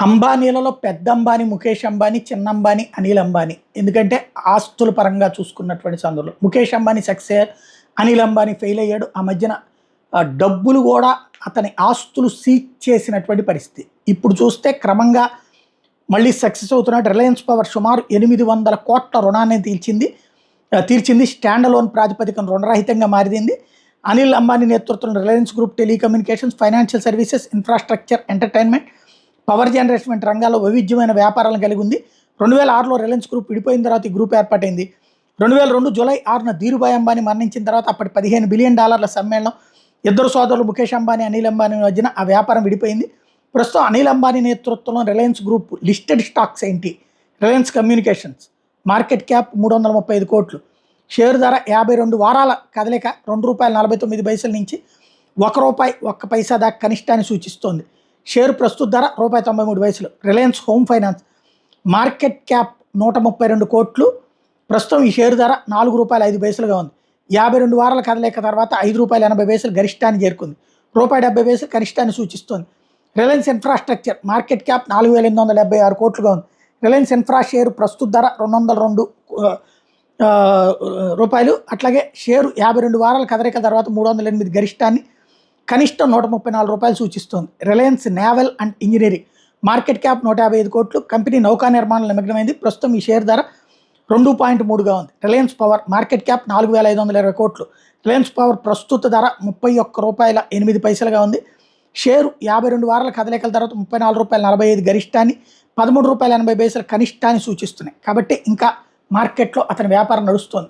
అంబానీలలో పెద్ద అంబానీ ముఖేష్ అంబానీ, చిన్న అంబానీ అనిల్ అంబానీ. ఎందుకంటే ఆస్తుల పరంగా చూసుకున్నటువంటి సందర్భంలో ముఖేష్ అంబానీ సక్సెస్ అయ్యారు, అనిల్ అంబానీ ఫెయిల్ అయ్యాడు. ఆ మధ్యన డబ్బులు కూడా అతని ఆస్తులు సీజ్ చేసినటువంటి పరిస్థితి. ఇప్పుడు చూస్తే క్రమంగా మళ్ళీ సక్సెస్ అవుతున్నాడు. రిలయన్స్ పవర్ సుమారు 800 కోట్ల రుణాన్ని తీర్చింది. స్టాండ్ అలోన్ ప్రాతిపదికన రుణరహితంగా మారింది. అనిల్ అంబానీ నేతృత్వంలో Reliance group telecommunications, financial services, infrastructure, entertainment, power generation వంటి రంగాల్లో వైవిధ్యమైన వ్యాపారాలను కలిగి ఉంది. 2006లో రిలయన్స్ గ్రూప్ విడిపోయిన తర్వాత ఈ గ్రూప్ ఏర్పాటైంది. 2002 జూలై 6న ధీరుభాయ్ అంబానీ మరణించిన తర్వాత అప్పటి $15 బిలియన్ సమ్మేళనం ఇద్దరు సోదరులు ముఖేష్ అంబానీ, అనిల్ అంబానీ మధ్యన ఆ వ్యాపారం విడిపోయింది. ప్రస్తుతం అనిల్ అంబానీ నేతృత్వంలో రిలయన్స్ గ్రూప్ లిస్టెడ్ స్టాక్స్ ఏంటి? రిలయన్స్ కమ్యూనికేషన్స్, మార్కెట్ క్యాప్ 335 కోట్లు, షేర్ ధర 52 వారాల కదలిక ₹2.49 నుంచి ₹1 దాకా కనిష్టాన్ని సూచిస్తోంది. షేరు ప్రస్తుత ధర ₹93. Reliance home finance market cap 132 కోట్లు, ప్రస్తుతం ఈ షేరు ధర ₹4.05గా ఉంది. 52 వారాల కదలిక తర్వాత ₹5.80 గరిష్టాన్ని చేరుకుంది. ₹70 కనిష్టాన్ని సూచిస్తోంది. రిలయన్స్ ఇన్ఫ్రాస్ట్రక్చర్ మార్కెట్ క్యాప్ 4,876 కోట్లుగా ఉంది. రిలయన్స్ ఇన్ఫ్రా షేరు ప్రస్తుత ధర ₹202. అట్లాగే షేరు 52 వారాల కదలిక తర్వాత 308 గరిష్టాన్ని, కనిష్టం ₹134 సూచిస్తోంది. Reliance naval and engineering market cap 155 కోట్లు, కంపెనీ నౌకా నిర్మాణం నిమగ్నమైంది. ప్రస్తుతం ఈ షేర్ ధర 2.3గా ఉంది. రిలయన్స్ పవర్ మార్కెట్ క్యాప్ 4,520 కోట్లు, రిలయన్స్ పవర్ ప్రస్తుత ధర ₹31.08గా ఉంది. షేరు 52 వారాల కదలికల తర్వాత ₹34.45 గరిష్టాన్ని, ₹13.80 కనిష్టాన్ని సూచిస్తున్నాయి. కాబట్టి ఇంకా మార్కెట్లో అతని వ్యాపారం నడుస్తోంది.